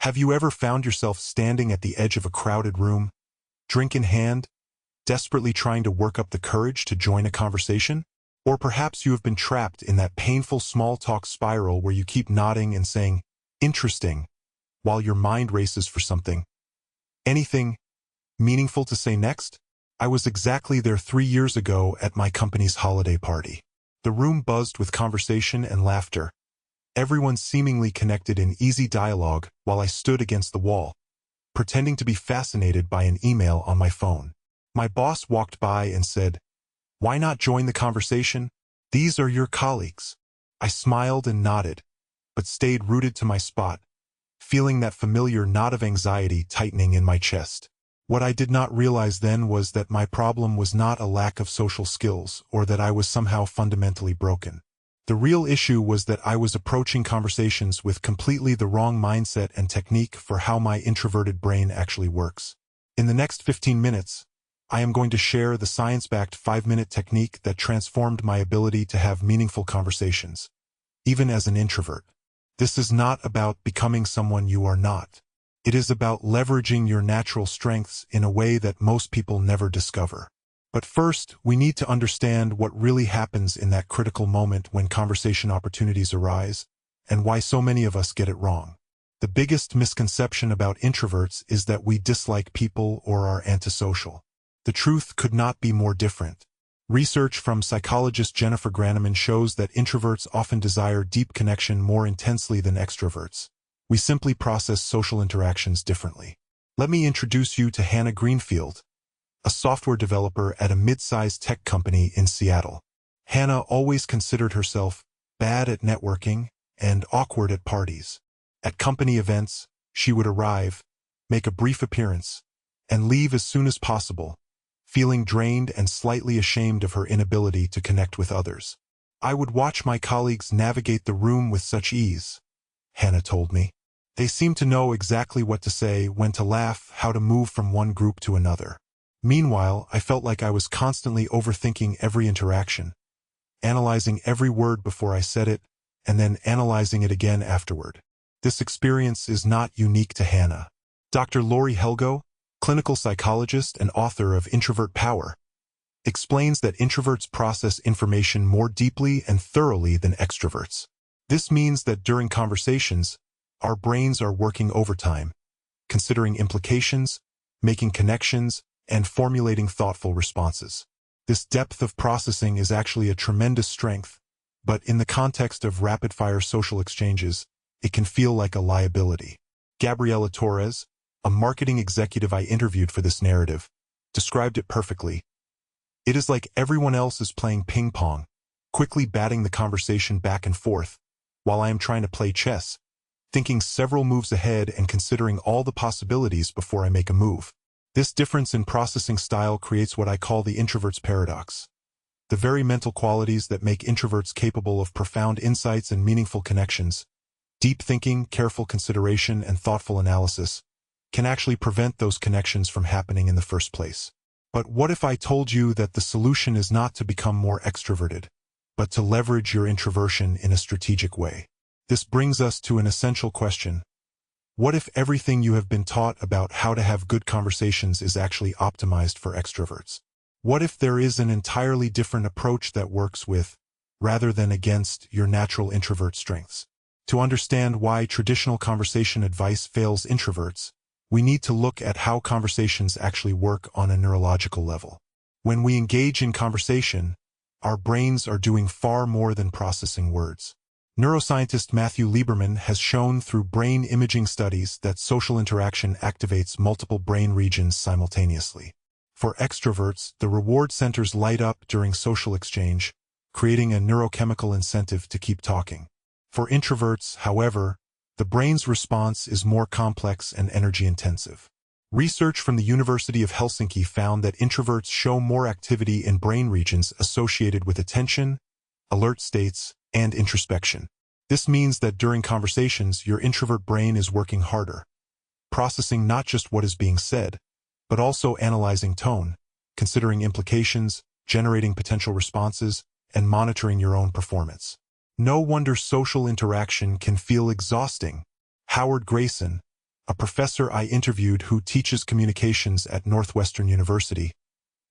Have you ever found yourself standing at the edge of a crowded room, drink in hand, desperately trying to work up the courage to join a conversation? Or perhaps you have been trapped in that painful small talk spiral where you keep nodding and saying, "Interesting," while your mind races for something. Anything meaningful to say next? I was exactly there 3 years ago at my company's holiday party. The room buzzed with conversation and laughter, everyone seemingly connected in easy dialogue while I stood against the wall, pretending to be fascinated by an email on my phone. My boss walked by and said, "Why not join the conversation? These are your colleagues." I smiled and nodded, but stayed rooted to my spot, feeling that familiar knot of anxiety tightening in my chest. What I did not realize then was that my problem was not a lack of social skills or that I was somehow fundamentally broken. The real issue was that I was approaching conversations with completely the wrong mindset and technique for how my introverted brain actually works. In the next 15 minutes, I am going to share the science-backed 5-minute technique that transformed my ability to have meaningful conversations, even as an introvert. This is not about becoming someone you are not. It is about leveraging your natural strengths in a way that most people never discover. But first, we need to understand what really happens in that critical moment when conversation opportunities arise, and why so many of us get it wrong. The biggest misconception about introverts is that we dislike people or are antisocial. The truth could not be more different. Research from psychologist Jennifer Graneman shows that introverts often desire deep connection more intensely than extroverts. We simply process social interactions differently. Let me introduce you to Hannah Greenfield, a software developer at a mid-sized tech company in Seattle. Hannah always considered herself bad at networking and awkward at parties. At company events, she would arrive, make a brief appearance, and leave as soon as possible, feeling drained and slightly ashamed of her inability to connect with others. "I would watch my colleagues navigate the room with such ease," Hannah told me. "They seemed to know exactly what to say, when to laugh, how to move from one group to another. Meanwhile, I felt like I was constantly overthinking every interaction, analyzing every word before I said it, and then analyzing it again afterward." This experience is not unique to Hannah. Dr. Lori Helgo, clinical psychologist and author of Introvert Power, explains that introverts process information more deeply and thoroughly than extroverts. This means that during conversations, our brains are working overtime, considering implications, making connections, and formulating thoughtful responses. This depth of processing is actually a tremendous strength, but in the context of rapid-fire social exchanges, it can feel like a liability. Gabriela Torres, a marketing executive I interviewed for this narrative, described it perfectly. "It is like everyone else is playing ping pong, quickly batting the conversation back and forth, while I am trying to play chess, thinking several moves ahead and considering all the possibilities before I make a move." This difference in processing style creates what I call the introvert's paradox. The very mental qualities that make introverts capable of profound insights and meaningful connections, deep thinking, careful consideration, and thoughtful analysis, can actually prevent those connections from happening in the first place. But what if I told you that the solution is not to become more extroverted, but to leverage your introversion in a strategic way? This brings us to an essential question. What if everything you have been taught about how to have good conversations is actually optimized for extroverts? What if there is an entirely different approach that works with, rather than against, your natural introvert strengths? To understand why traditional conversation advice fails introverts, we need to look at how conversations actually work on a neurological level. When we engage in conversation, our brains are doing far more than processing words. Neuroscientist Matthew Lieberman has shown through brain imaging studies that social interaction activates multiple brain regions simultaneously. For extroverts, the reward centers light up during social exchange, creating a neurochemical incentive to keep talking. For introverts, however, the brain's response is more complex and energy-intensive. Research from the University of Helsinki found that introverts show more activity in brain regions associated with attention, alert states, and introspection. This means that during conversations, your introvert brain is working harder, processing not just what is being said, but also analyzing tone, considering implications, generating potential responses, and monitoring your own performance. No wonder social interaction can feel exhausting. Howard Grayson, a professor I interviewed who teaches communications at Northwestern University,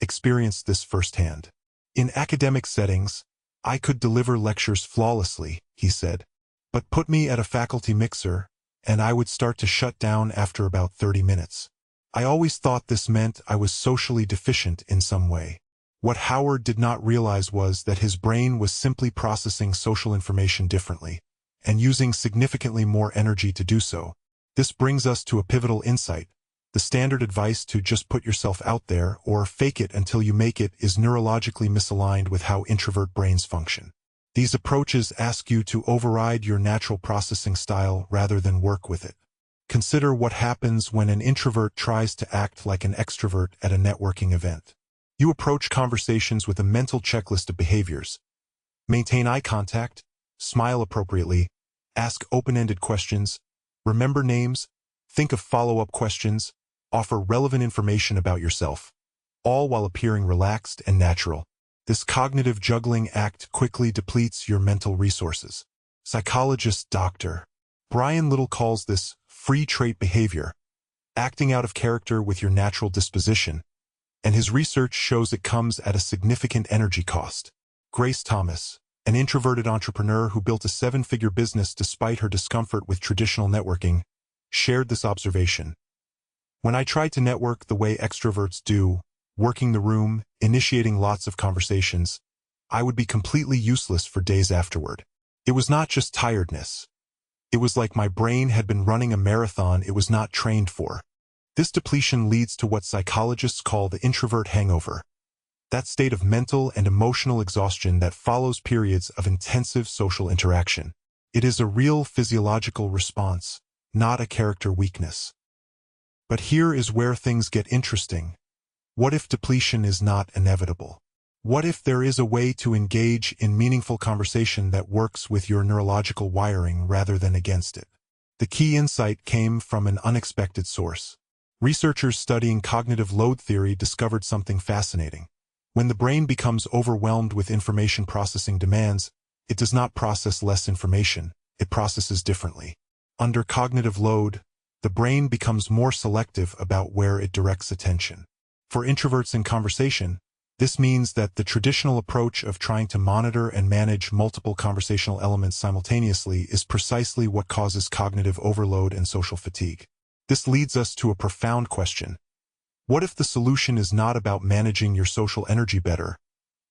experienced this firsthand. In academic settings, I could deliver lectures flawlessly, he said, but put me at a faculty mixer, and I would start to shut down after about 30 minutes. I always thought this meant I was socially deficient in some way. What Howard did not realize was that his brain was simply processing social information differently, and using significantly more energy to do so. This brings us to a pivotal insight. The standard advice to just put yourself out there or fake it until you make it is neurologically misaligned with how introvert brains function. These approaches ask you to override your natural processing style rather than work with it. Consider what happens when an introvert tries to act like an extrovert at a networking event. You approach conversations with a mental checklist of behaviors. Maintain eye contact, smile appropriately, ask open-ended questions, remember names, think of follow-up questions, offer relevant information about yourself, all while appearing relaxed and natural. This cognitive juggling act quickly depletes your mental resources. Psychologist Dr. Brian Little calls this free trait behavior, acting out of character with your natural disposition, and his research shows it comes at a significant energy cost. Grace Thomas, an introverted entrepreneur who built a 7-figure business despite her discomfort with traditional networking, shared this observation. When I tried to network the way extroverts do, working the room, initiating lots of conversations, I would be completely useless for days afterward. It was not just tiredness. It was like my brain had been running a marathon it was not trained for. This depletion leads to what psychologists call the introvert hangover, that state of mental and emotional exhaustion that follows periods of intensive social interaction. It is a real physiological response, not a character weakness. But here is where things get interesting. What if depletion is not inevitable? What if there is a way to engage in meaningful conversation that works with your neurological wiring rather than against it? The key insight came from an unexpected source. Researchers studying cognitive load theory discovered something fascinating. When the brain becomes overwhelmed with information processing demands, it does not process less information, it processes differently. Under cognitive load, the brain becomes more selective about where it directs attention. For introverts in conversation, this means that the traditional approach of trying to monitor and manage multiple conversational elements simultaneously is precisely what causes cognitive overload and social fatigue. This leads us to a profound question. What if the solution is not about managing your social energy better,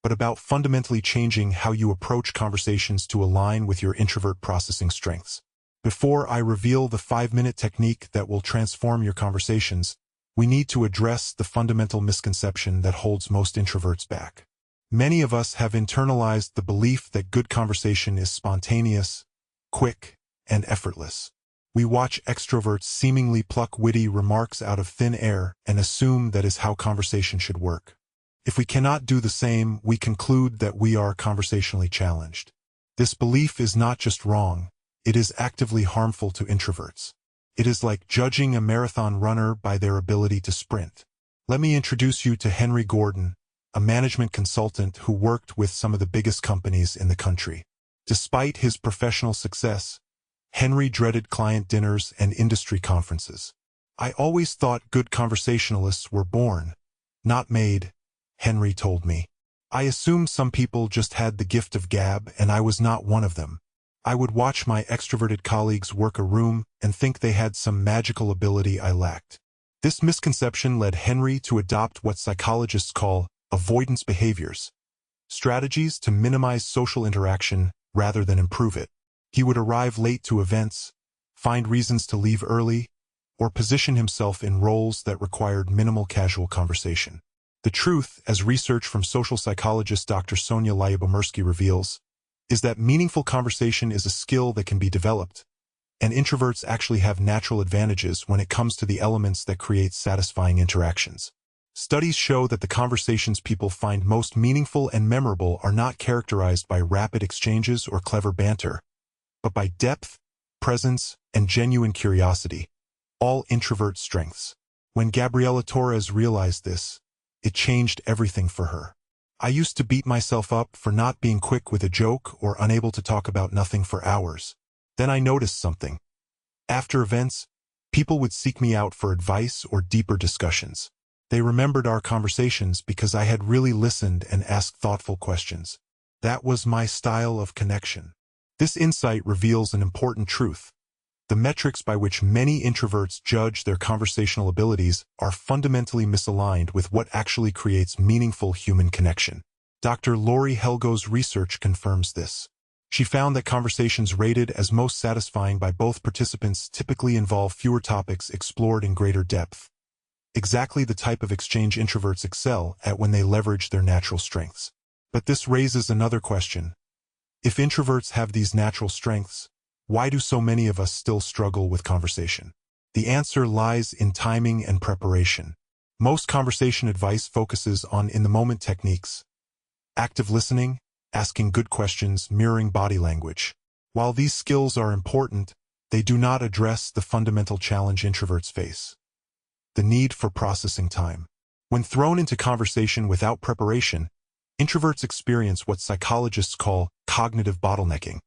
but about fundamentally changing how you approach conversations to align with your introvert processing strengths? Before I reveal the 5-minute technique that will transform your conversations, we need to address the fundamental misconception that holds most introverts back. Many of us have internalized the belief that good conversation is spontaneous, quick, and effortless. We watch extroverts seemingly pluck witty remarks out of thin air and assume that is how conversation should work. If we cannot do the same, we conclude that we are conversationally challenged. This belief is not just wrong, it is actively harmful to introverts. It is like judging a marathon runner by their ability to sprint. Let me introduce you to Henry Gordon, a management consultant who worked with some of the biggest companies in the country. Despite his professional success, Henry dreaded client dinners and industry conferences. I always thought good conversationalists were born, not made, Henry told me. I assumed some people just had the gift of gab and I was not one of them. I would watch my extroverted colleagues work a room and think they had some magical ability I lacked. This misconception led Henry to adopt what psychologists call avoidance behaviors, strategies to minimize social interaction rather than improve it. He would arrive late to events, find reasons to leave early, or position himself in roles that required minimal casual conversation. The truth, as research from social psychologist Dr. Sonia Lyubomirsky reveals, is that meaningful conversation is a skill that can be developed, and introverts actually have natural advantages when it comes to the elements that create satisfying interactions. Studies show that the conversations people find most meaningful and memorable are not characterized by rapid exchanges or clever banter, but by depth, presence, and genuine curiosity, all introvert strengths. When Gabriela Torres realized this, it changed everything for her. I used to beat myself up for not being quick with a joke or unable to talk about nothing for hours. Then I noticed something. After events, People would seek me out for advice or deeper discussions. They remembered our conversations because I had really listened and asked thoughtful questions. That was my style of connection. This insight reveals an important truth. The metrics by which many introverts judge their conversational abilities are fundamentally misaligned with what actually creates meaningful human connection. Dr. Lori Helgo's research confirms this. She found that conversations rated as most satisfying by both participants typically involve fewer topics explored in greater depth. Exactly the type of exchange introverts excel at when they leverage their natural strengths. But this raises another question. If introverts have these natural strengths, why do so many of us still struggle with conversation? The answer lies in timing and preparation. Most conversation advice focuses on in-the-moment techniques. Active listening, asking good questions, mirroring body language. While these skills are important, they do not address the fundamental challenge introverts face: the need for processing time. When thrown into conversation without preparation, introverts experience what psychologists call cognitive bottlenecking.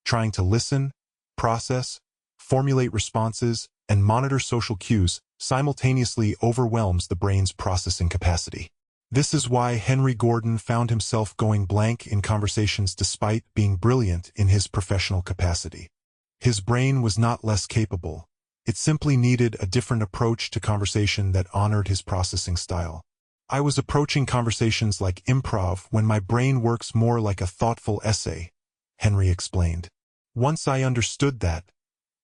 Trying to listen, process, formulate responses, and monitor social cues simultaneously overwhelms the brain's processing capacity. This is why Henry Gordon found himself going blank in conversations despite being brilliant in his professional capacity. His brain was not less capable. It simply needed a different approach to conversation that honored his processing style. I was approaching conversations like improv when my brain works more like a thoughtful essay, Henry explained. Once I understood that,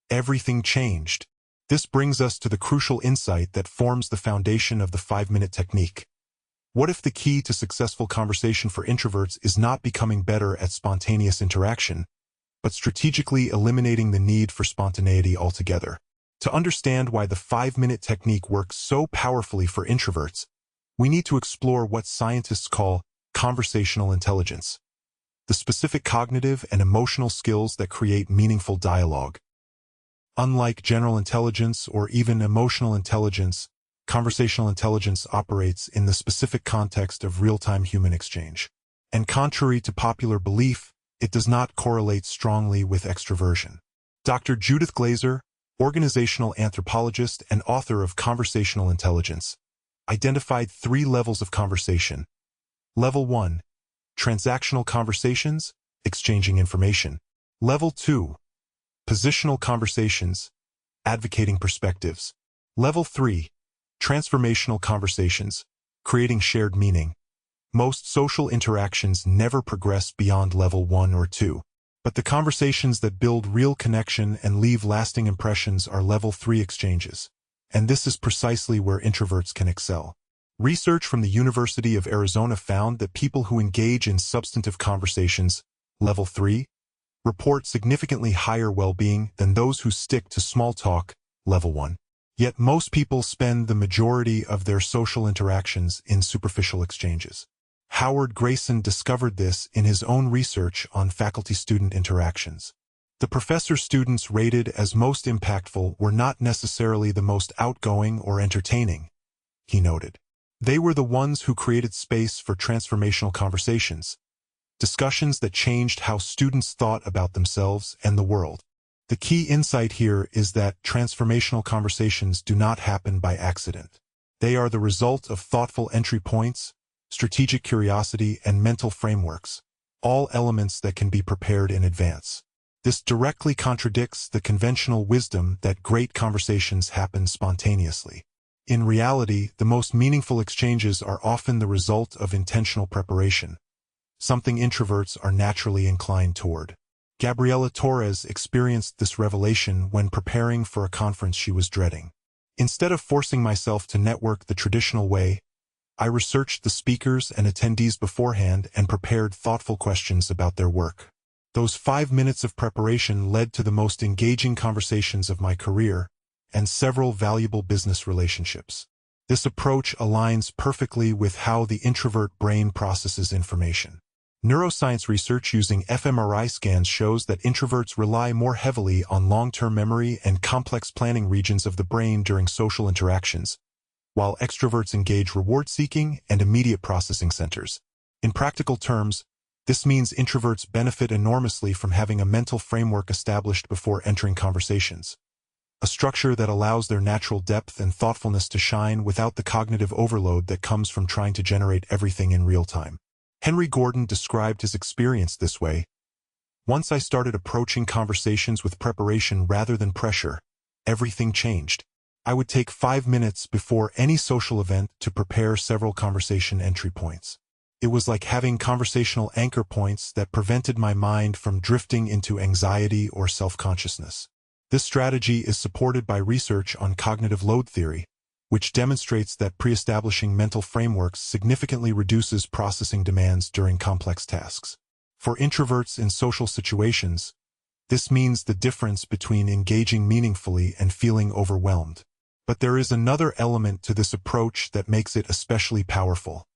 everything changed. This brings us to the crucial insight that forms the foundation of the 5-minute technique. What if the key to successful conversation for introverts is not becoming better at spontaneous interaction, but strategically eliminating the need for spontaneity altogether? To understand why the 5-minute technique works so powerfully for introverts, we need to explore what scientists call conversational intelligence, the specific cognitive and emotional skills that create meaningful dialogue. Unlike general intelligence or even emotional intelligence, conversational intelligence operates in the specific context of real-time human exchange. And contrary to popular belief, it does not correlate strongly with extroversion. Dr. Judith Glaser, organizational anthropologist and author of Conversational Intelligence, identified 3 levels of conversation. Level 1, transactional conversations, exchanging information. Level 2, positional conversations, advocating perspectives. Level 3, transformational conversations, creating shared meaning. Most social interactions never progress beyond level 1 or 2, but the conversations that build real connection and leave lasting impressions are level 3 exchanges. And this is precisely where introverts can excel. Research from the University of Arizona found that people who engage in substantive conversations, level 3, report significantly higher well-being than those who stick to small talk, level 1. Yet most people spend the majority of their social interactions in superficial exchanges. Howard Grayson discovered this in his own research on faculty-student interactions. The professor students rated as most impactful were not necessarily the most outgoing or entertaining, he noted. They were the ones who created space for transformational conversations, discussions that changed how students thought about themselves and the world. The key insight here is that transformational conversations do not happen by accident. They are the result of thoughtful entry points, strategic curiosity, and mental frameworks, all elements that can be prepared in advance. This directly contradicts the conventional wisdom that great conversations happen spontaneously. In reality, the most meaningful exchanges are often the result of intentional preparation, something introverts are naturally inclined toward. Gabriela Torres experienced this revelation when preparing for a conference she was dreading. Instead of forcing myself to network the traditional way, I researched the speakers and attendees beforehand and prepared thoughtful questions about their work. Those 5 minutes of preparation led to the most engaging conversations of my career and several valuable business relationships. This approach aligns perfectly with how the introvert brain processes information. Neuroscience research using fMRI scans shows that introverts rely more heavily on long-term memory and complex planning regions of the brain during social interactions, while extroverts engage reward-seeking and immediate processing centers. In practical terms, this means introverts benefit enormously from having a mental framework established before entering conversations. a structure that allows their natural depth and thoughtfulness to shine without the cognitive overload that comes from trying to generate everything in real time. Henry Gordon described his experience this way: "Once I started approaching conversations with preparation rather than pressure, everything changed. I would take 5 minutes before any social event to prepare several conversation entry points. It was like having conversational anchor points that prevented my mind from drifting into anxiety or self-consciousness." This strategy is supported by research on cognitive load theory, which demonstrates that pre-establishing mental frameworks significantly reduces processing demands during complex tasks. For introverts in social situations, this means the difference between engaging meaningfully and feeling overwhelmed. But there is another element to this approach that makes it especially powerful: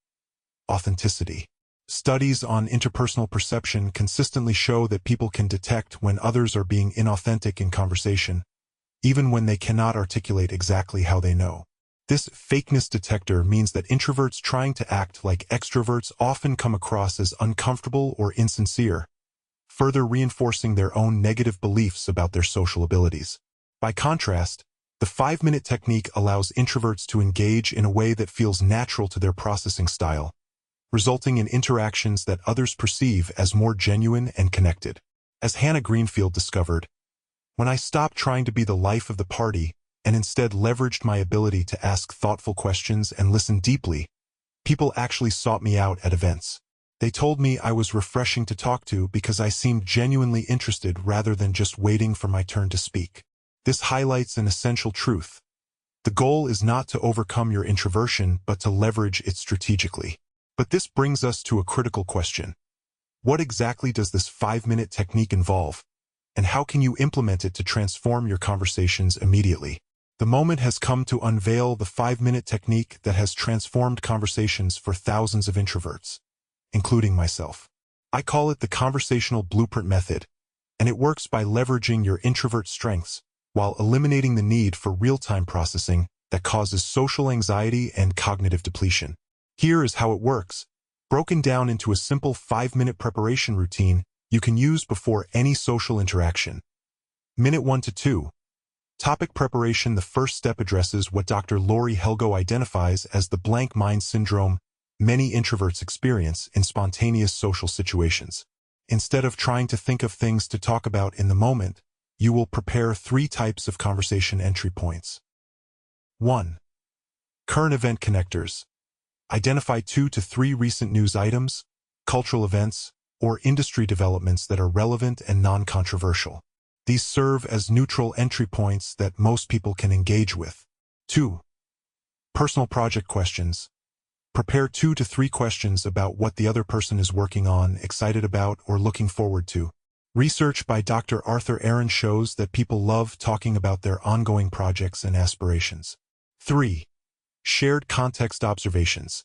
authenticity. Studies on interpersonal perception consistently show that people can detect when others are being inauthentic in conversation, even when they cannot articulate exactly how they know. This fakeness detector means that introverts trying to act like extroverts often come across as uncomfortable or insincere, further reinforcing their own negative beliefs about their social abilities. By contrast, the 5-minute technique allows introverts to engage in a way that feels natural to their processing style, resulting in interactions that others perceive as more genuine and connected. As Hannah Greenfield discovered, when I stopped trying to be the life of the party and instead leveraged my ability to ask thoughtful questions and listen deeply, people actually sought me out at events. They told me I was refreshing to talk to because I seemed genuinely interested rather than just waiting for my turn to speak. This highlights an essential truth. The goal is not to overcome your introversion, but to leverage it strategically. But this brings us to a critical question. What exactly does this 5-minute technique involve, and how can you implement it to transform your conversations immediately? The moment has come to unveil the 5-minute technique that has transformed conversations for thousands of introverts, including myself. I call it the conversational blueprint method, and it works by leveraging your introvert strengths while eliminating the need for real-time processing that causes social anxiety and cognitive depletion. Here is how it works. Broken down into a simple 5-minute preparation routine you can use before any social interaction. Minute 1 to 2. Topic preparation. The first step addresses what Dr. Lori Helgo identifies as the blank mind syndrome many introverts experience in spontaneous social situations. Instead of trying to think of things to talk about in the moment, you will prepare 3 types of conversation entry points. 1. Current event connectors. Identify 2 to 3 recent news items, cultural events, or industry developments that are relevant and non-controversial. These serve as neutral entry points that most people can engage with. 2. Personal project questions. Prepare 2 to 3 questions about what the other person is working on, excited about, or looking forward to. Research by Dr. Arthur Aaron shows that people love talking about their ongoing projects and aspirations. 3. Shared context observations.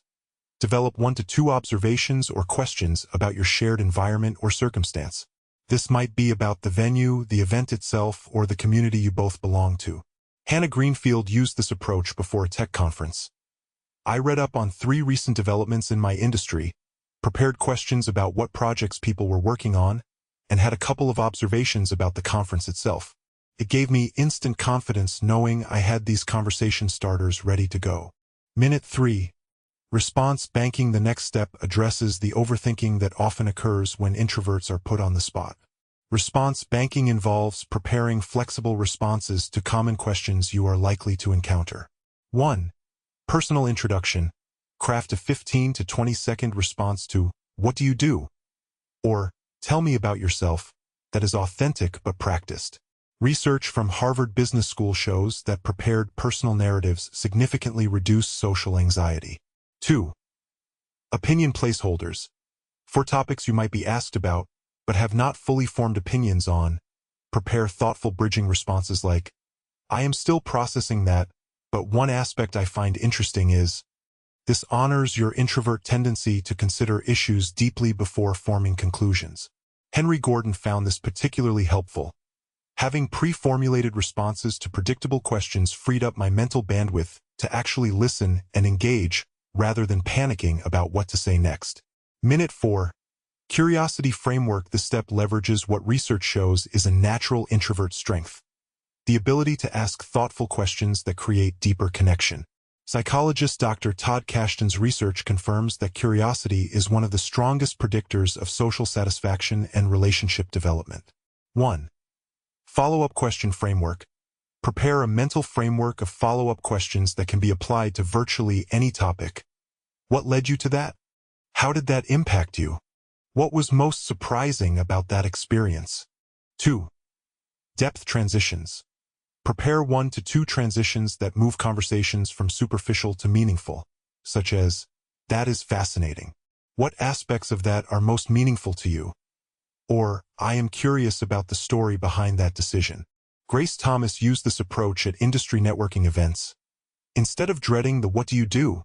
Develop 1 to 2 observations or questions about your shared environment or circumstance. This might be about the venue, the event itself, or the community you both belong to. Hannah Greenfield used this approach before a tech conference. I read up on 3 recent developments in my industry, prepared questions about what projects people were working on, and had a couple of observations about the conference itself. It gave me instant confidence knowing I had these conversation starters ready to go. Minute 3. Response banking. The next step addresses the overthinking that often occurs when introverts are put on the spot. Response banking involves preparing flexible responses to common questions you are likely to encounter. 1. Personal introduction. Craft a 15 to 20-second response to, "What do you do?" or "Tell me about yourself," that is authentic but practiced. Research from Harvard Business School shows that prepared personal narratives significantly reduce social anxiety. 2. Opinion placeholders. For topics you might be asked about, but have not fully formed opinions on, prepare thoughtful bridging responses like, "I am still processing that, but one aspect I find interesting is." This honors your introvert tendency to consider issues deeply before forming conclusions. Henry Gordon found this particularly helpful. Having pre-formulated responses to predictable questions freed up my mental bandwidth to actually listen and engage, rather than panicking about what to say next. Minute 4. Curiosity framework. This step leverages what research shows is a natural introvert strength: the ability to ask thoughtful questions that create deeper connection. Psychologist Dr. Todd Kashdan's research confirms that curiosity is one of the strongest predictors of social satisfaction and relationship development. 1. Follow-up question framework. Prepare a mental framework of follow-up questions that can be applied to virtually any topic. What led you to that? How did that impact you? What was most surprising about that experience? 2. Depth transitions. Prepare 1 to 2 transitions that move conversations from superficial to meaningful, such as, "That is fascinating. What aspects of that are most meaningful to you?" Or, "I am curious about the story behind that decision." Grace Thomas used this approach at industry networking events. Instead of dreading the "what do you do?"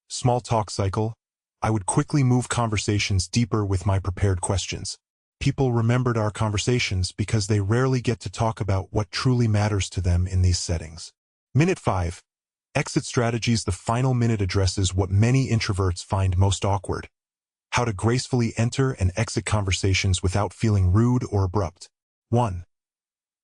small talk cycle, I would quickly move conversations deeper with my prepared questions. People remembered our conversations because they rarely get to talk about what truly matters to them in these settings. Minute 5. Exit strategies. The final minute addresses what many introverts find most awkward: how to gracefully enter and exit conversations without feeling rude or abrupt. 1.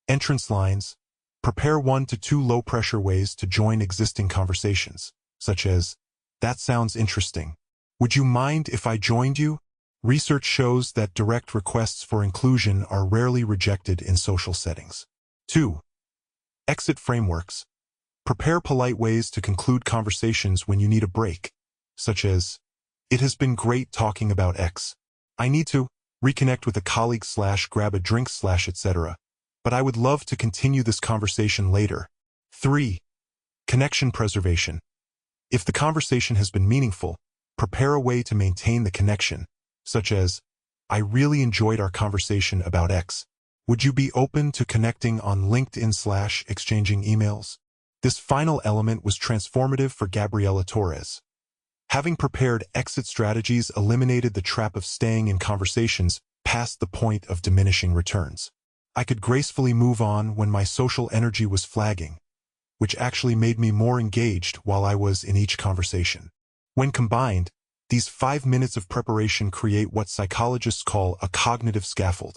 Entrance lines. Prepare 1 to 2 low-pressure ways to join existing conversations, such as, "That sounds interesting. Would you mind if I joined you?" Research shows that direct requests for inclusion are rarely rejected in social settings. 2. Exit frameworks. Prepare polite ways to conclude conversations when you need a break, such as, "It has been great talking about X. I need to reconnect with a colleague / grab a drink / etc. But I would love to continue this conversation later." 3. Connection preservation. If the conversation has been meaningful, prepare a way to maintain the connection, such as, "I really enjoyed our conversation about X. Would you be open to connecting on LinkedIn / exchanging emails?" This final element was transformative for Gabriela Torres. Having prepared exit strategies eliminated the trap of staying in conversations past the point of diminishing returns. I could gracefully move on when my social energy was flagging, which actually made me more engaged while I was in each conversation. When combined, these 5 minutes of preparation create what psychologists call a cognitive scaffold,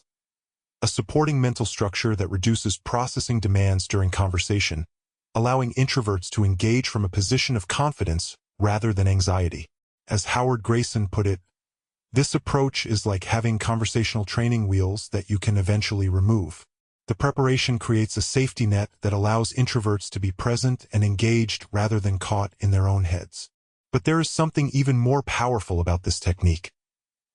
a supporting mental structure that reduces processing demands during conversation, allowing introverts to engage from a position of confidence rather than anxiety. As Howard Grayson put it, "This approach is like having conversational training wheels that you can eventually remove." The preparation creates a safety net that allows introverts to be present and engaged rather than caught in their own heads. But there is something even more powerful about this technique.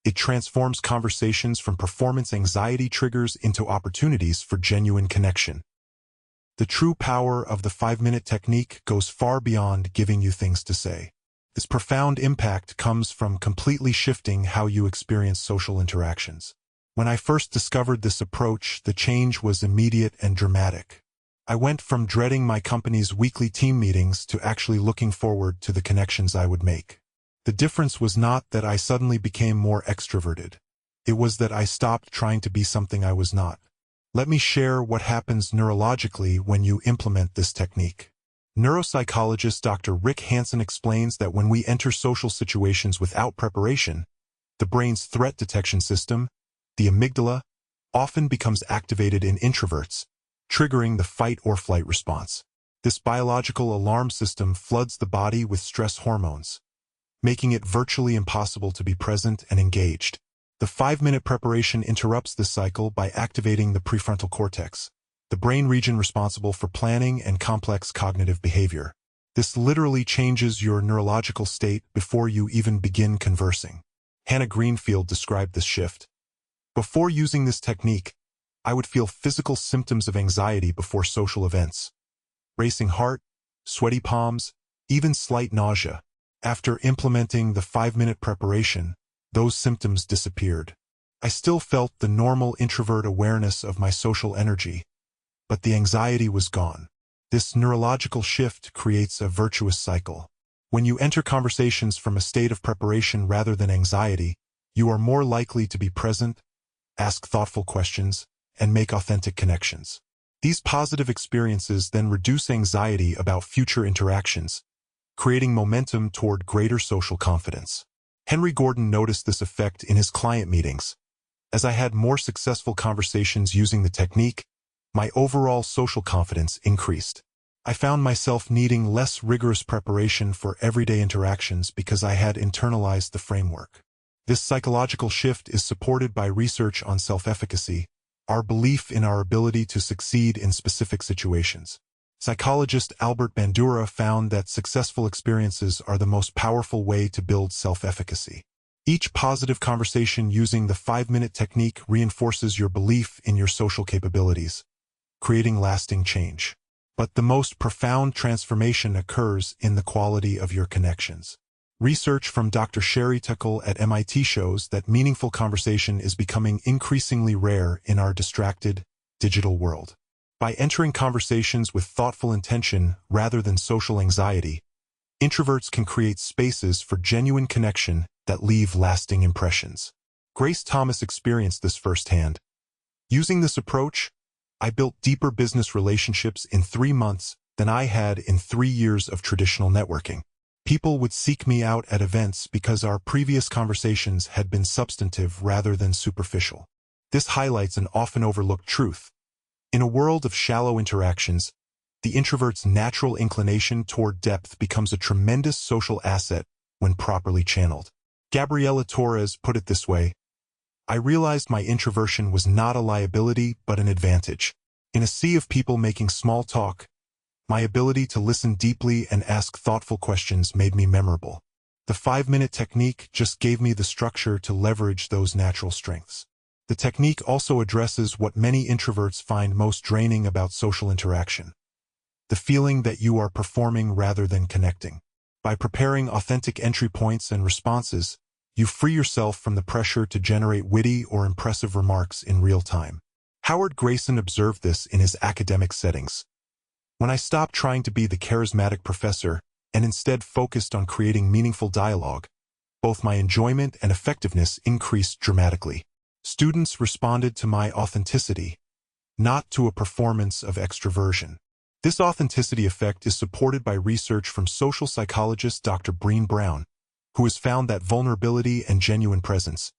It transforms conversations from performance anxiety triggers into opportunities for genuine connection. The true power of the 5-minute technique goes far beyond giving you things to say. This profound impact comes from completely shifting how you experience social interactions. When I first discovered this approach, the change was immediate and dramatic. I went from dreading my company's weekly team meetings to actually looking forward to the connections I would make. The difference was not that I suddenly became more extroverted. It was that I stopped trying to be something I was not. Let me share what happens neurologically when you implement this technique. Neuropsychologist Dr. Rick Hansen explains that when we enter social situations without preparation, the brain's threat detection system, the amygdala, often becomes activated in introverts, triggering the fight-or-flight response. This biological alarm system floods the body with stress hormones, making it virtually impossible to be present and engaged. The 5-minute preparation interrupts this cycle by activating the prefrontal cortex, the brain region responsible for planning and complex cognitive behavior. This literally changes your neurological state before you even begin conversing. Hannah Greenfield described this shift. "Before using this technique, I would feel physical symptoms of anxiety before social events. Racing heart, sweaty palms, even slight nausea. After implementing the 5-minute preparation, those symptoms disappeared. I still felt the normal introvert awareness of my social energy, but the anxiety was gone." This neurological shift creates a virtuous cycle. When you enter conversations from a state of preparation rather than anxiety, you are more likely to be present, ask thoughtful questions, and make authentic connections. These positive experiences then reduce anxiety about future interactions, creating momentum toward greater social confidence. Henry Gordon noticed this effect in his client meetings. "As I had more successful conversations using the technique, my overall social confidence increased. I found myself needing less rigorous preparation for everyday interactions because I had internalized the framework. This psychological shift is supported by research on self-efficacy, our belief in our ability to succeed in specific situations. Psychologist Albert Bandura found that successful experiences are the most powerful way to build self-efficacy. Each positive conversation using the 5-minute technique reinforces your belief in your social capabilities, creating lasting change. But the most profound transformation occurs in the quality of your connections. Research from Dr. Sherry Tuckle at MIT shows that meaningful conversation is becoming increasingly rare in our distracted, digital world. By entering conversations with thoughtful intention rather than social anxiety, introverts can create spaces for genuine connection that leave lasting impressions. Grace Thomas experienced this firsthand. Using this approach, I built deeper business relationships in 3 months than I had in 3 years of traditional networking. People would seek me out at events because our previous conversations had been substantive rather than superficial. This highlights an often overlooked truth. In a world of shallow interactions, the introvert's natural inclination toward depth becomes a tremendous social asset when properly channeled. Gabriela Torres put it this way: I realized my introversion was not a liability but an advantage. In a sea of people making small talk, my ability to listen deeply and ask thoughtful questions made me memorable. The 5-minute technique just gave me the structure to leverage those natural strengths. The technique also addresses what many introverts find most draining about social interaction: the feeling that you are performing rather than connecting. By preparing authentic entry points and responses, you free yourself from the pressure to generate witty or impressive remarks in real time. Howard Grayson observed this in his academic settings. When I stopped trying to be the charismatic professor and instead focused on creating meaningful dialogue, both my enjoyment and effectiveness increased dramatically. Students responded to my authenticity, not to a performance of extroversion. This authenticity effect is supported by research from social psychologist Dr. Breen Brown, who has found that vulnerability and genuine presence,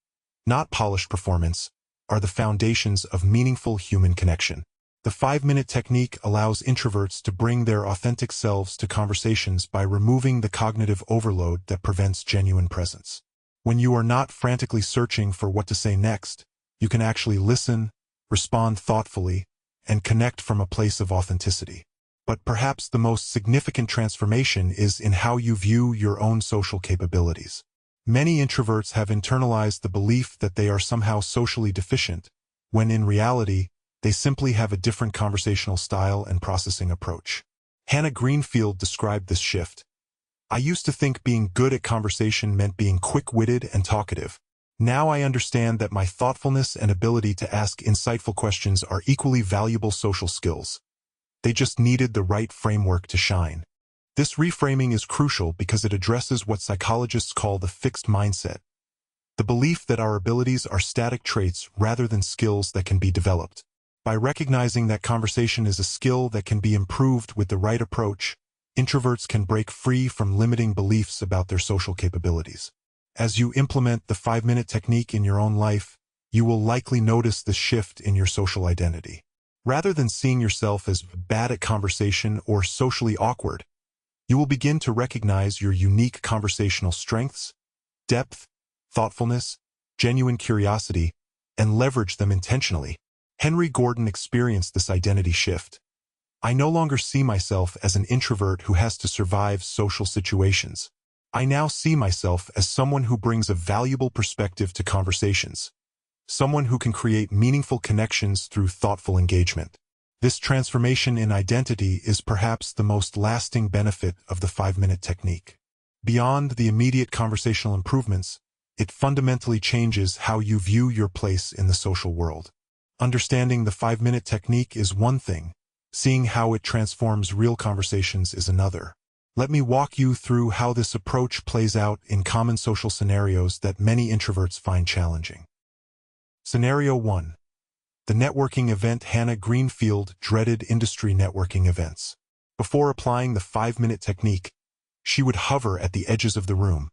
not polished performance, are the foundations of meaningful human connection. The 5-minute technique allows introverts to bring their authentic selves to conversations by removing the cognitive overload that prevents genuine presence. When you are not frantically searching for what to say next, you can actually listen, respond thoughtfully, and connect from a place of authenticity. But perhaps the most significant transformation is in how you view your own social capabilities. Many introverts have internalized the belief that they are somehow socially deficient, when in reality, they simply have a different conversational style and processing approach. Hannah Greenfield described this shift. I used to think being good at conversation meant being quick-witted and talkative. Now I understand that my thoughtfulness and ability to ask insightful questions are equally valuable social skills. They just needed the right framework to shine. This reframing is crucial because it addresses what psychologists call the fixed mindset, the belief that our abilities are static traits rather than skills that can be developed. By recognizing that conversation is a skill that can be improved with the right approach, introverts can break free from limiting beliefs about their social capabilities. As you implement the 5-minute technique in your own life, you will likely notice the shift in your social identity. Rather than seeing yourself as bad at conversation or socially awkward, you will begin to recognize your unique conversational strengths, depth, thoughtfulness, genuine curiosity, and leverage them intentionally. Henry Gordon experienced this identity shift. I no longer see myself as an introvert who has to survive social situations. I now see myself as someone who brings a valuable perspective to conversations, someone who can create meaningful connections through thoughtful engagement. This transformation in identity is perhaps the most lasting benefit of the 5-minute technique. Beyond the immediate conversational improvements, it fundamentally changes how you view your place in the social world. Understanding the 5-minute technique is one thing, seeing how it transforms real conversations is another. Let me walk you through how this approach plays out in common social scenarios that many introverts find challenging. Scenario 1. The networking event. Hannah Greenfield dreaded industry networking events. Before applying the 5-minute technique, she would hover at the edges of the room,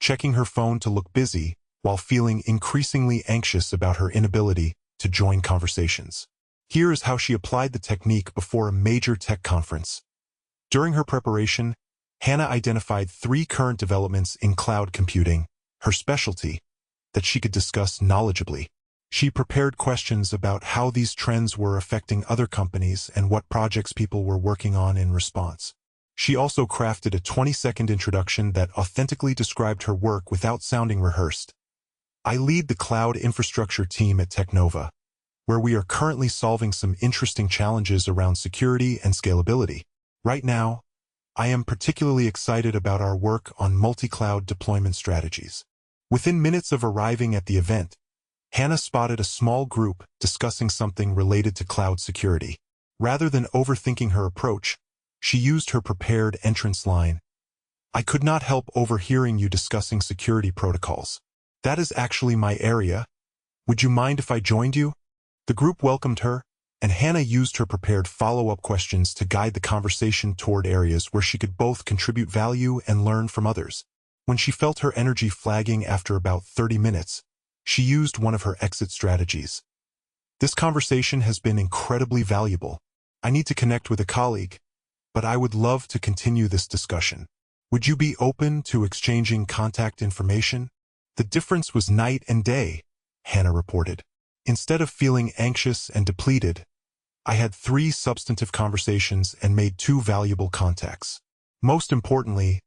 checking her phone to look busy while feeling increasingly anxious about her inability to join conversations. Here is how she applied the technique before a major tech conference. During her preparation, Hannah identified 3 current developments in cloud computing, her specialty, that she could discuss knowledgeably. She prepared questions about how these trends were affecting other companies and what projects people were working on in response. She also crafted a 20-second introduction that authentically described her work without sounding rehearsed. I lead the cloud infrastructure team at Technova, where we are currently solving some interesting challenges around security and scalability. Right now, I am particularly excited about our work on multi-cloud deployment strategies. Within minutes of arriving at the event, Hannah spotted a small group discussing something related to cloud security. Rather than overthinking her approach, she used her prepared entrance line. "I could not help overhearing you discussing security protocols. That is actually my area. Would you mind if I joined you?" The group welcomed her, and Hannah used her prepared follow-up questions to guide the conversation toward areas where she could both contribute value and learn from others. When she felt her energy flagging after about 30 minutes, she used one of her exit strategies. "This conversation has been incredibly valuable. I need to connect with a colleague, but I would love to continue this discussion. Would you be open to exchanging contact information?" The difference was night and day, Hannah reported. "Instead of feeling anxious and depleted, I had 3 substantive conversations and made 2 valuable contacts. Most importantly,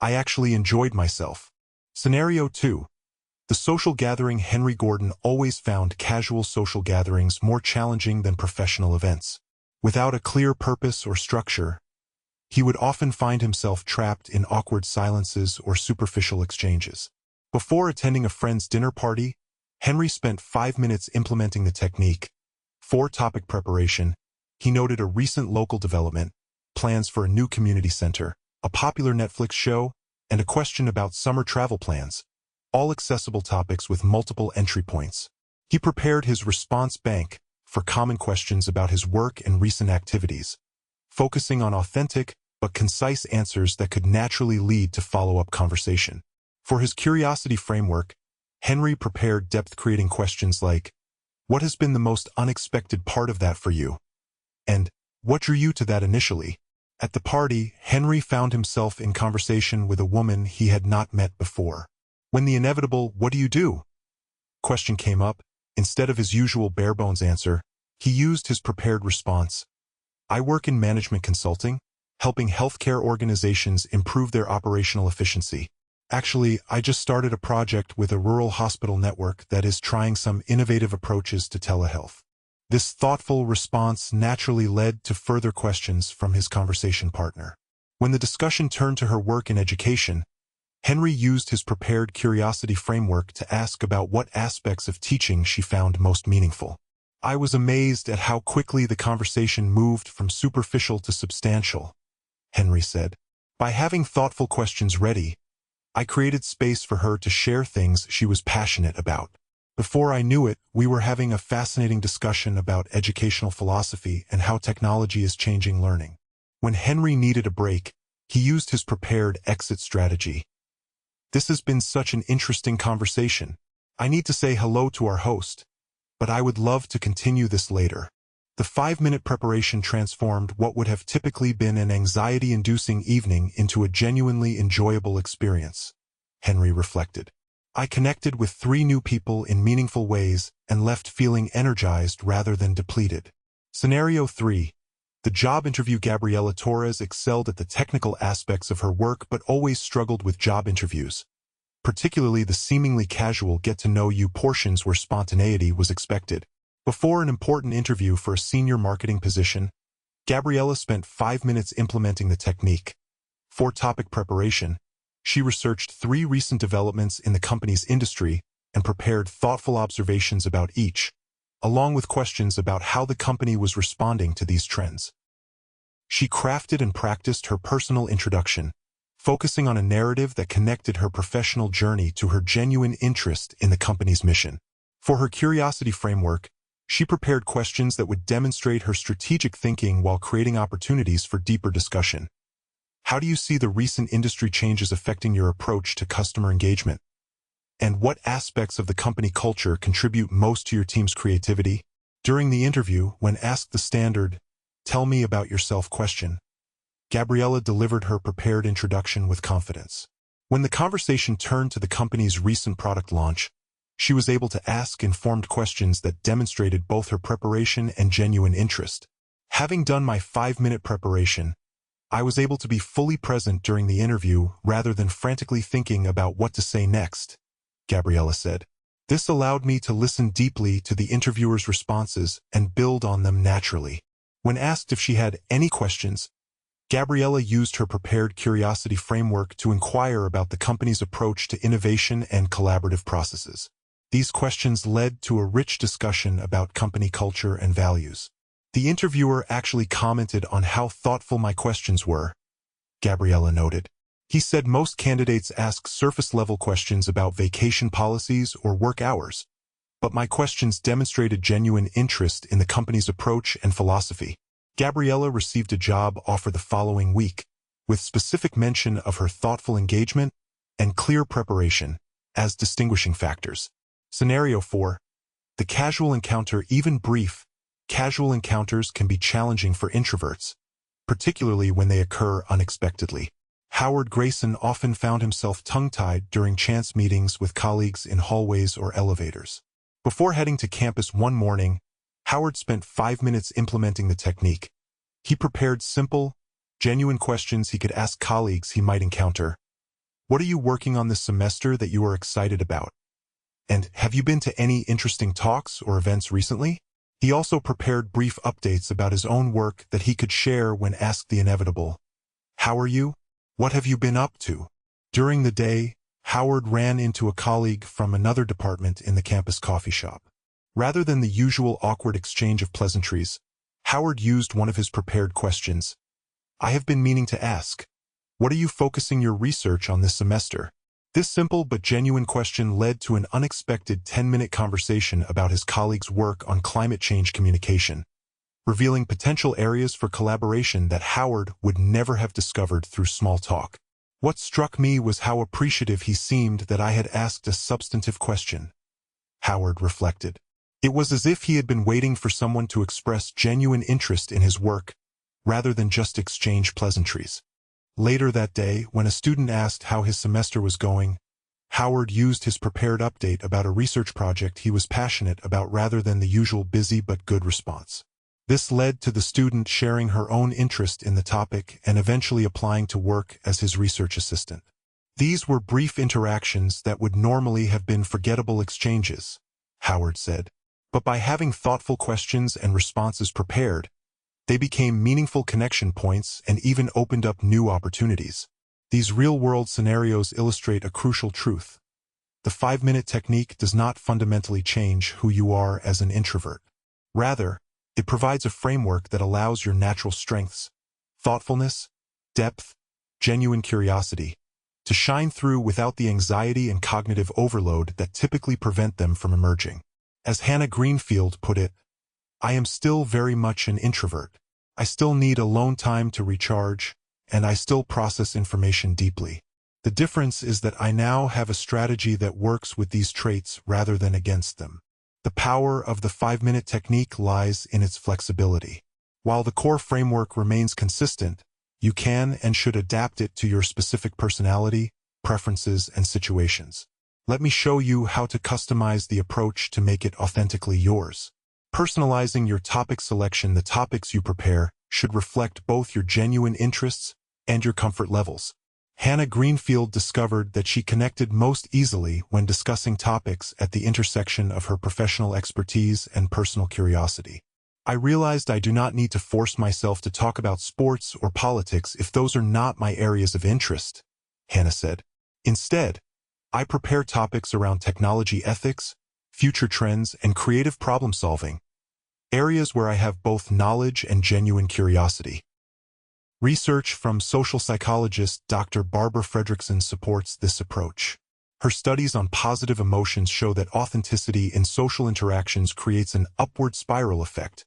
I actually enjoyed myself." Scenario 2. The social gathering. Henry Gordon always found casual social gatherings more challenging than professional events. Without a clear purpose or structure, he would often find himself trapped in awkward silences or superficial exchanges. Before attending a friend's dinner party, Henry spent 5 minutes implementing the technique. For topic preparation, he noted a recent local development, plans for a new community center, a popular Netflix show, and a question about summer travel plans, all accessible topics with multiple entry points. He prepared his response bank for common questions about his work and recent activities, focusing on authentic but concise answers that could naturally lead to follow-up conversation. For his curiosity framework, Henry prepared depth-creating questions like, "What has been the most unexpected part of that for you?" and "What drew you to that initially?" At the party, Henry found himself in conversation with a woman he had not met before. When the inevitable "What do you do?" question came up, instead of his usual bare-bones answer, he used his prepared response. "I work in management consulting, helping healthcare organizations improve their operational efficiency. Actually, I just started a project with a rural hospital network that is trying some innovative approaches to telehealth." This thoughtful response naturally led to further questions from his conversation partner. When the discussion turned to her work in education, Henry used his prepared curiosity framework to ask about what aspects of teaching she found most meaningful. "I was amazed at how quickly the conversation moved from superficial to substantial," Henry said. "By having thoughtful questions ready, I created space for her to share things she was passionate about. Before I knew it, we were having a fascinating discussion about educational philosophy and how technology is changing learning." When Henry needed a break, he used his prepared exit strategy. "This has been such an interesting conversation. I need to say hello to our host, but I would love to continue this later." The 5-minute preparation transformed what would have typically been an anxiety-inducing evening into a genuinely enjoyable experience, Henry reflected. "I connected with 3 new people in meaningful ways and left feeling energized rather than depleted." Scenario 3. The job interview. Gabriela Torres excelled at the technical aspects of her work but always struggled with job interviews, particularly the seemingly casual get-to-know-you portions where spontaneity was expected. Before an important interview for a senior marketing position, Gabriela spent 5 minutes implementing the technique. For topic preparation, she researched 3 recent developments in the company's industry and prepared thoughtful observations about each, along with questions about how the company was responding to these trends. She crafted and practiced her personal introduction, focusing on a narrative that connected her professional journey to her genuine interest in the company's mission. For her curiosity framework, she prepared questions that would demonstrate her strategic thinking while creating opportunities for deeper discussion. "How do you see the recent industry changes affecting your approach to customer engagement? And what aspects of the company culture contribute most to your team's creativity?" During the interview, when asked the standard, "Tell me about yourself" question, Gabriella delivered her prepared introduction with confidence. When the conversation turned to the company's recent product launch, she was able to ask informed questions that demonstrated both her preparation and genuine interest. "Having done my 5-minute preparation, I was able to be fully present during the interview rather than frantically thinking about what to say next," Gabriella said. "This allowed me to listen deeply to the interviewer's responses and build on them naturally." When asked if she had any questions, Gabriella used her prepared curiosity framework to inquire about the company's approach to innovation and collaborative processes. These questions led to a rich discussion about company culture and values. "The interviewer actually commented on how thoughtful my questions were," Gabriella noted. "He said most candidates ask surface-level questions about vacation policies or work hours, but my questions demonstrated genuine interest in the company's approach and philosophy." Gabriella received a job offer the following week, with specific mention of her thoughtful engagement and clear preparation as distinguishing factors. Scenario 4. The casual encounter. Even brief, casual encounters can be challenging for introverts, particularly when they occur unexpectedly. Howard Grayson often found himself tongue-tied during chance meetings with colleagues in hallways or elevators. Before heading to campus one morning, Howard spent 5 minutes implementing the technique. He prepared simple, genuine questions he could ask colleagues he might encounter. "What are you working on this semester that you are excited about? And have you been to any interesting talks or events recently?" He also prepared brief updates about his own work that he could share when asked the inevitable, "How are you? What have you been up to?" During the day, Howard ran into a colleague from another department in the campus coffee shop. Rather than the usual awkward exchange of pleasantries, Howard used one of his prepared questions. "I have been meaning to ask, what are you focusing your research on this semester?" This simple but genuine question led to an unexpected 10-minute conversation about his colleague's work on climate change communication, revealing potential areas for collaboration that Howard would never have discovered through small talk. "What struck me was how appreciative he seemed that I had asked a substantive question," Howard reflected. "It was as if he had been waiting for someone to express genuine interest in his work, rather than just exchange pleasantries." Later that day, when a student asked how his semester was going, Howard used his prepared update about a research project he was passionate about rather than the usual busy but good response. This led to the student sharing her own interest in the topic and eventually applying to work as his research assistant. "These were brief interactions that would normally have been forgettable exchanges," Howard said. "But by having thoughtful questions and responses prepared, they became meaningful connection points and even opened up new opportunities." These real-world scenarios illustrate a crucial truth. The 5-minute technique does not fundamentally change who you are as an introvert. Rather, it provides a framework that allows your natural strengths, thoughtfulness, depth, genuine curiosity, to shine through without the anxiety and cognitive overload that typically prevent them from emerging. As Hannah Greenfield put it, "I am still very much an introvert. I still need alone time to recharge, and I still process information deeply. The difference is that I now have a strategy that works with these traits rather than against them." The power of the 5-minute technique lies in its flexibility. While the core framework remains consistent, you can and should adapt it to your specific personality, preferences, and situations. Let me show you how to customize the approach to make it authentically yours. Personalizing your topic selection. The topics you prepare should reflect both your genuine interests and your comfort levels. Hannah Greenfield discovered that she connected most easily when discussing topics at the intersection of her professional expertise and personal curiosity. "I realized I do not need to force myself to talk about sports or politics if those are not my areas of interest," Hannah said. "Instead, I prepare topics around technology ethics, future trends, and creative problem-solving, areas where I have both knowledge and genuine curiosity." Research from social psychologist Dr. Barbara Fredrickson supports this approach. Her studies on positive emotions show that authenticity in social interactions creates an upward spiral effect,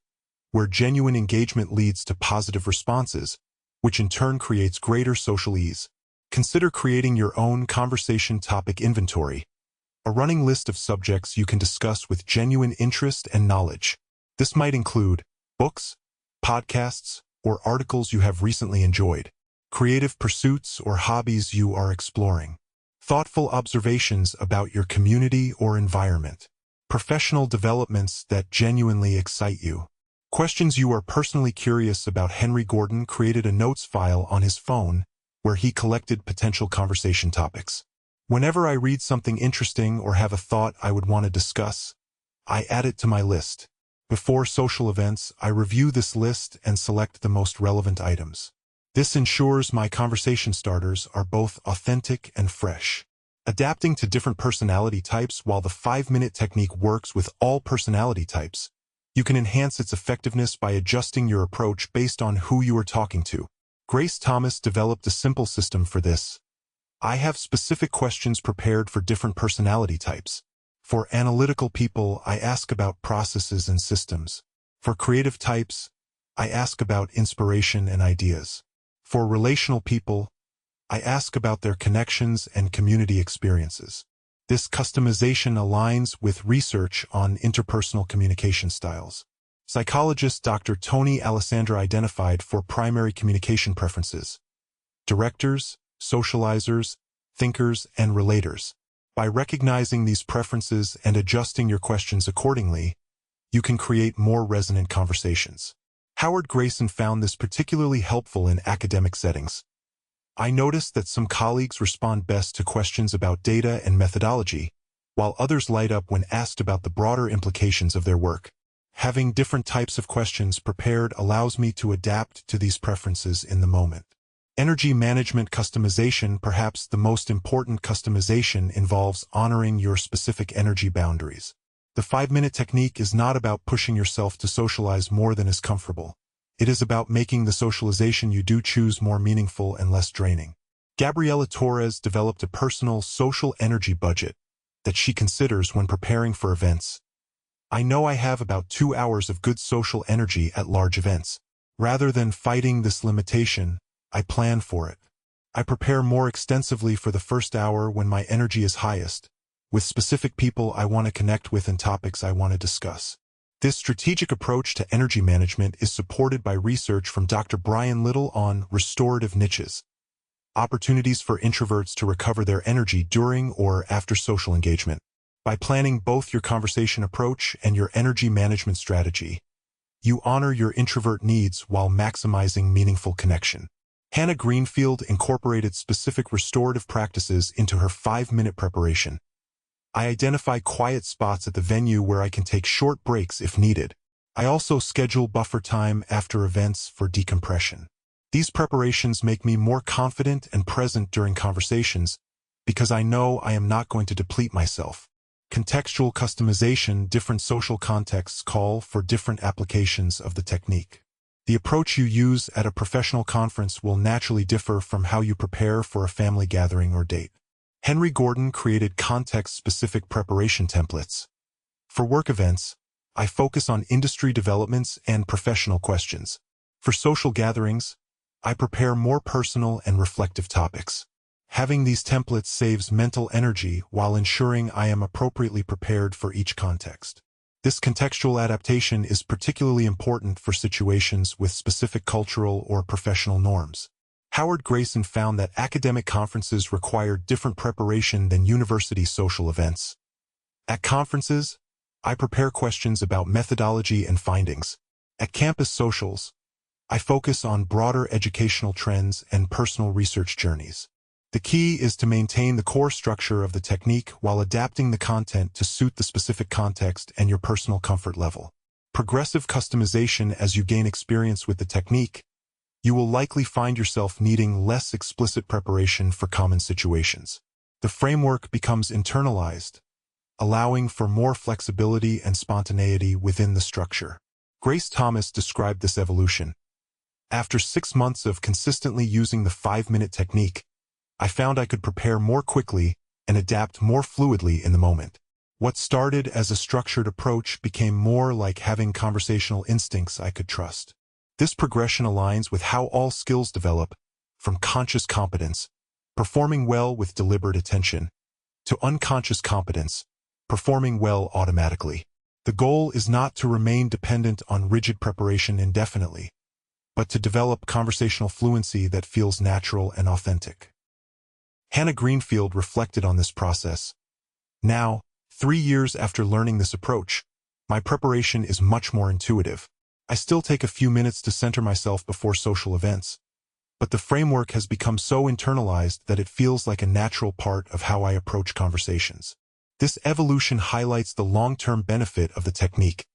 where genuine engagement leads to positive responses, which in turn creates greater social ease. Consider creating your own conversation topic inventory, a running list of subjects you can discuss with genuine interest and knowledge. This might include books, podcasts, or articles you have recently enjoyed, creative pursuits or hobbies you are exploring, thoughtful observations about your community or environment, professional developments that genuinely excite you. Questions you are personally curious about. Henry Gordon created a notes file on his phone where he collected potential conversation topics. Whenever I read something interesting or have a thought I would want to discuss, I add it to my list. Before social events, I review this list and select the most relevant items. This ensures my conversation starters are both authentic and fresh. Adapting to different personality types. While the 5-minute technique works with all personality types, you can enhance its effectiveness by adjusting your approach based on who you are talking to. Grace Thomas developed a simple system for this. I have specific questions prepared for different personality types. For analytical people, I ask about processes and systems. For creative types, I ask about inspiration and ideas. For relational people, I ask about their connections and community experiences. This customization aligns with research on interpersonal communication styles. Psychologist Dr. Tony Alessandra identified 4 primary communication preferences: directors, socializers, thinkers, and relators. By recognizing these preferences and adjusting your questions accordingly, you can create more resonant conversations. Howard Grayson found this particularly helpful in academic settings. I noticed that some colleagues respond best to questions about data and methodology, while others light up when asked about the broader implications of their work. Having different types of questions prepared allows me to adapt to these preferences in the moment. Energy management customization. Perhaps the most important customization involves honoring your specific energy boundaries. The 5-minute technique is not about pushing yourself to socialize more than is comfortable. It is about making the socialization you do choose more meaningful and less draining. Gabriela Torres developed a personal social energy budget that she considers when preparing for events. I know I have about 2 hours of good social energy at large events. Rather than fighting this limitation, I plan for it. I prepare more extensively for the first hour when my energy is highest, with specific people I want to connect with and topics I want to discuss. This strategic approach to energy management is supported by research from Dr. Brian Little on restorative niches, opportunities for introverts to recover their energy during or after social engagement. By planning both your conversation approach and your energy management strategy, you honor your introvert needs while maximizing meaningful connection. Hannah Greenfield incorporated specific restorative practices into her 5-minute preparation. I identify quiet spots at the venue where I can take short breaks if needed. I also schedule buffer time after events for decompression. These preparations make me more confident and present during conversations because I know I am not going to deplete myself. Contextual customization. Different social contexts call for different applications of the technique. The approach you use at a professional conference will naturally differ from how you prepare for a family gathering or date. Henry Gordon created context-specific preparation templates. For work events, I focus on industry developments and professional questions. For social gatherings, I prepare more personal and reflective topics. Having these templates saves mental energy while ensuring I am appropriately prepared for each context. This contextual adaptation is particularly important for situations with specific cultural or professional norms. Howard Grayson found that academic conferences require different preparation than university social events. At conferences, I prepare questions about methodology and findings. At campus socials, I focus on broader educational trends and personal research journeys. The key is to maintain the core structure of the technique while adapting the content to suit the specific context and your personal comfort level. Progressive customization. As you gain experience with the technique, you will likely find yourself needing less explicit preparation for common situations. The framework becomes internalized, allowing for more flexibility and spontaneity within the structure. Grace Thomas described this evolution. After 6 months of consistently using the 5-minute technique, I found I could prepare more quickly and adapt more fluidly in the moment. What started as a structured approach became more like having conversational instincts I could trust. This progression aligns with how all skills develop, from conscious competence, performing well with deliberate attention, to unconscious competence, performing well automatically. The goal is not to remain dependent on rigid preparation indefinitely, but to develop conversational fluency that feels natural and authentic. Hannah Greenfield reflected on this process. Now, 3 years after learning this approach, my preparation is much more intuitive. I still take a few minutes to center myself before social events, but the framework has become so internalized that it feels like a natural part of how I approach conversations. This evolution highlights the long-term benefit of the technique.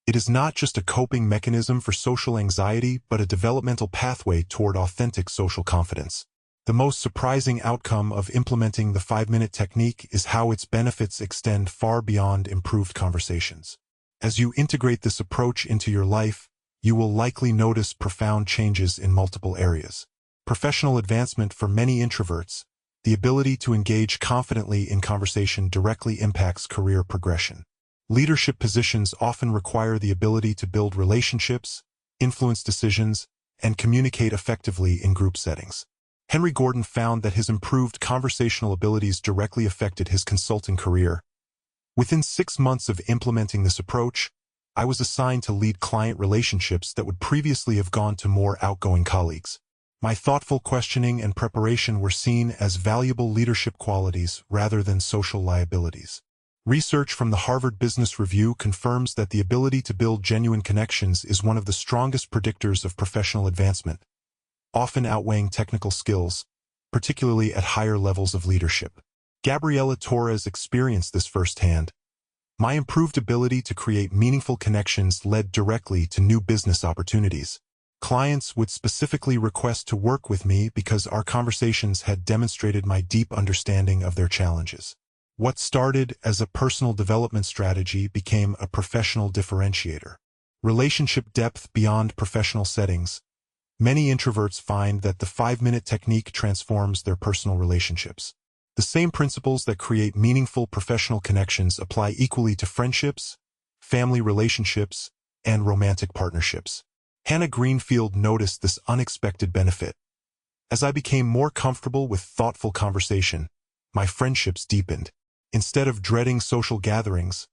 It is not just a coping mechanism for social anxiety, but a developmental pathway toward authentic social confidence. The most surprising outcome of implementing the 5-minute technique is how its benefits extend far beyond improved conversations. As you integrate this approach into your life, you will likely notice profound changes in multiple areas. Professional advancement for many introverts, the ability to engage confidently in conversation directly impacts career progression. Leadership positions often require the ability to build relationships, influence decisions, and communicate effectively in group settings. Henry Gordon found that his improved conversational abilities directly affected his consulting career. Within 6 months of implementing this approach, I was assigned to lead client relationships that would previously have gone to more outgoing colleagues. My thoughtful questioning and preparation were seen as valuable leadership qualities rather than social liabilities. Research from the Harvard Business Review confirms that the ability to build genuine connections is one of the strongest predictors of professional advancement, often outweighing technical skills, particularly at higher levels of leadership. Gabriela Torres experienced this firsthand. My improved ability to create meaningful connections led directly to new business opportunities. Clients would specifically request to work with me because our conversations had demonstrated my deep understanding of their challenges. What started as a personal development strategy became a professional differentiator. Relationship depth beyond professional settings. Many introverts find that the 5-minute technique transforms their personal relationships. The same principles that create meaningful professional connections apply equally to friendships, family relationships, and romantic partnerships. Hannah Greenfield noticed this unexpected benefit. As I became more comfortable with thoughtful conversation, my friendships deepened. Instead of dreading social gatherings,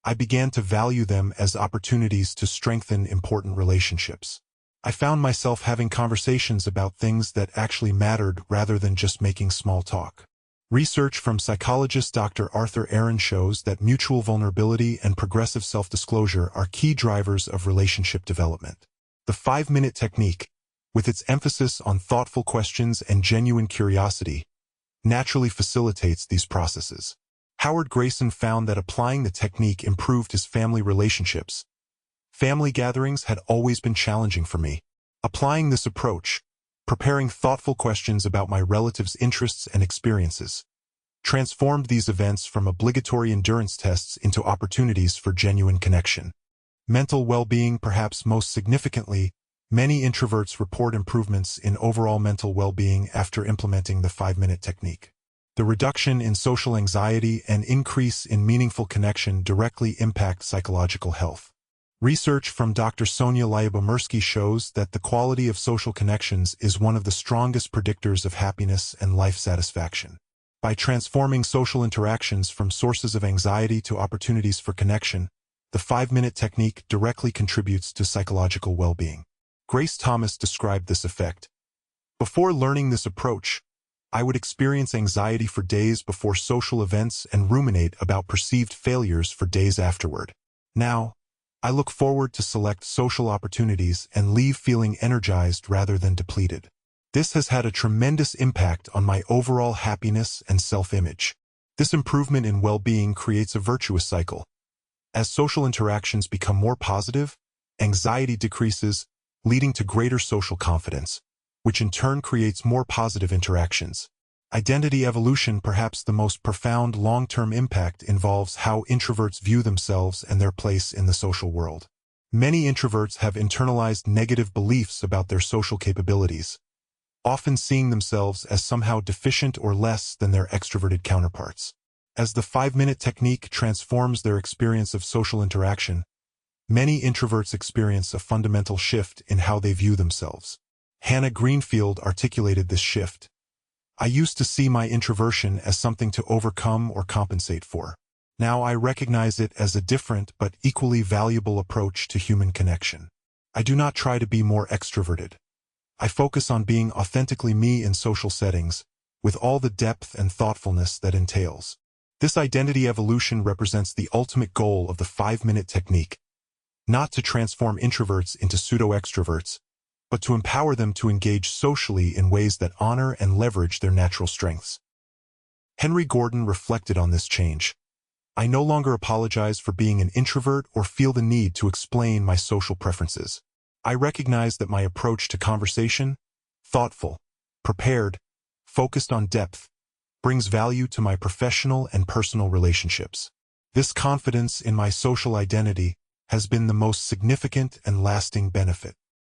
I began to value them as opportunities to strengthen important relationships. I found myself having conversations about things that actually mattered rather than just making small talk. Research from psychologist Dr. Arthur Aaron shows that mutual vulnerability and progressive self-disclosure are key drivers of relationship development. The 5-minute technique, with its emphasis on thoughtful questions and genuine curiosity, naturally facilitates these processes. Howard Grayson found that applying the technique improved his family relationships. Family gatherings had always been challenging for me. Applying this approach, preparing thoughtful questions about my relatives' interests and experiences, transformed these events from obligatory endurance tests into opportunities for genuine connection. Mental well-being, perhaps most significantly, many introverts report improvements in overall mental well-being after implementing the 5-minute technique. The reduction in social anxiety and increase in meaningful connection directly impact psychological health. Research from Dr. Sonia Lyubomirsky shows that the quality of social connections is one of the strongest predictors of happiness and life satisfaction. By transforming social interactions from sources of anxiety to opportunities for connection, the 5-minute technique directly contributes to psychological well-being. Grace Thomas described this effect. Before learning this approach, I would experience anxiety for days before social events and ruminate about perceived failures for days afterward. Now, I look forward to select social opportunities and leave feeling energized rather than depleted. This has had a tremendous impact on my overall happiness and self-image. This improvement in well-being creates a virtuous cycle. As social interactions become more positive, anxiety decreases, leading to greater social confidence, which in turn creates more positive interactions. Identity evolution, perhaps the most profound long-term impact, involves how introverts view themselves and their place in the social world. Many introverts have internalized negative beliefs about their social capabilities, often seeing themselves as somehow deficient or less than their extroverted counterparts. As the 5-minute technique transforms their experience of social interaction, many introverts experience a fundamental shift in how they view themselves. Hannah Greenfield articulated this shift. I used to see my introversion as something to overcome or compensate for. Now I recognize it as a different but equally valuable approach to human connection. I do not try to be more extroverted. I focus on being authentically me in social settings, with all the depth and thoughtfulness that entails. This identity evolution represents the ultimate goal of the 5-minute technique, not to transform introverts into pseudo-extroverts, but to empower them to engage socially in ways that honor and leverage their natural strengths. Henry Gordon reflected on this change. I no longer apologize for being an introvert or feel the need to explain my social preferences. I recognize that my approach to conversation, thoughtful, prepared, focused on depth, brings value to my professional and personal relationships. This confidence in my social identity has been the most significant and lasting benefit.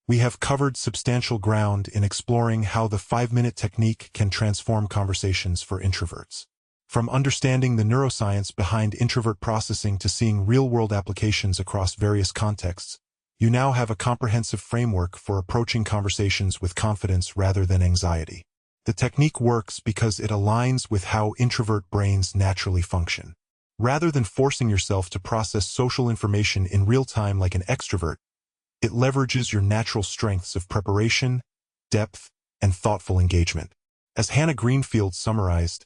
We have covered substantial ground in exploring how the 5-minute technique can transform conversations for introverts. From understanding the neuroscience behind introvert processing to seeing real-world applications across various contexts, you now have a comprehensive framework for approaching conversations with confidence rather than anxiety. The technique works because it aligns with how introvert brains naturally function. Rather than forcing yourself to process social information in real time like an extrovert, it leverages your natural strengths of preparation, depth, and thoughtful engagement. As Hannah Greenfield summarized,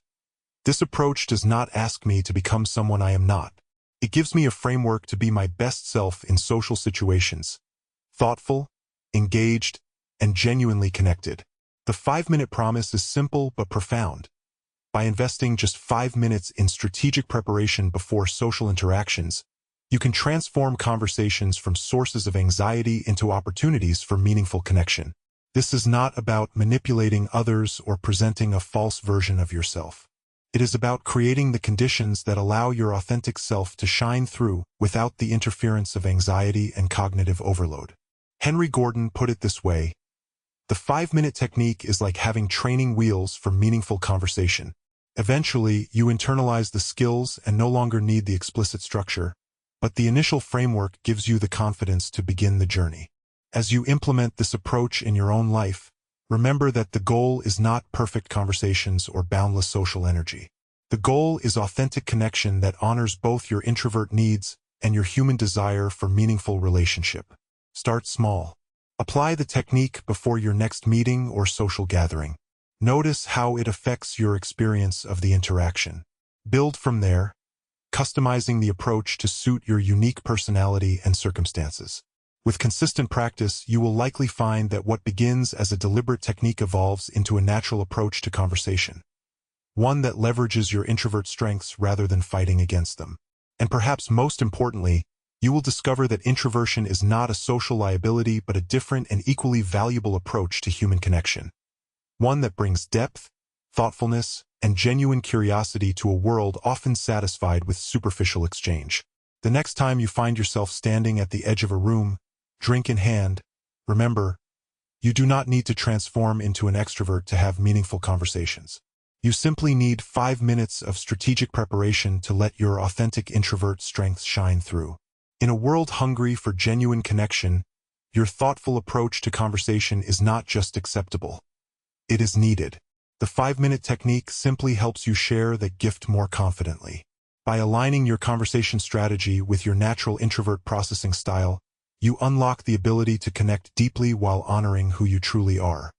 this approach does not ask me to become someone I am not. It gives me a framework to be my best self in social situations, thoughtful, engaged, and genuinely connected. The 5-minute promise is simple but profound. By investing just 5 minutes in strategic preparation before social interactions, you can transform conversations from sources of anxiety into opportunities for meaningful connection. This is not about manipulating others or presenting a false version of yourself. It is about creating the conditions that allow your authentic self to shine through without the interference of anxiety and cognitive overload. Henry Gordon put it this way: the 5-minute technique is like having training wheels for meaningful conversation. Eventually, you internalize the skills and no longer need the explicit structure, but the initial framework gives you the confidence to begin the journey. As you implement this approach in your own life, remember that the goal is not perfect conversations or boundless social energy. The goal is authentic connection that honors both your introvert needs and your human desire for meaningful relationship. Start small. Apply the technique before your next meeting or social gathering. Notice how it affects your experience of the interaction. Build from there, customizing the approach to suit your unique personality and circumstances. With consistent practice, you will likely find that what begins as a deliberate technique evolves into a natural approach to conversation, one that leverages your introvert strengths rather than fighting against them. And perhaps most importantly, you will discover that introversion is not a social liability but a different and equally valuable approach to human connection, one that brings depth, thoughtfulness, and genuine curiosity to a world often satisfied with superficial exchange. The next time you find yourself standing at the edge of a room, drink in hand, remember, you do not need to transform into an extrovert to have meaningful conversations. You simply need 5 minutes of strategic preparation to let your authentic introvert strengths shine through. In a world hungry for genuine connection, your thoughtful approach to conversation is not just acceptable. It is needed. The 5-minute technique simply helps you share that gift more confidently. By aligning your conversation strategy with your natural introvert processing style, you unlock the ability to connect deeply while honoring who you truly are.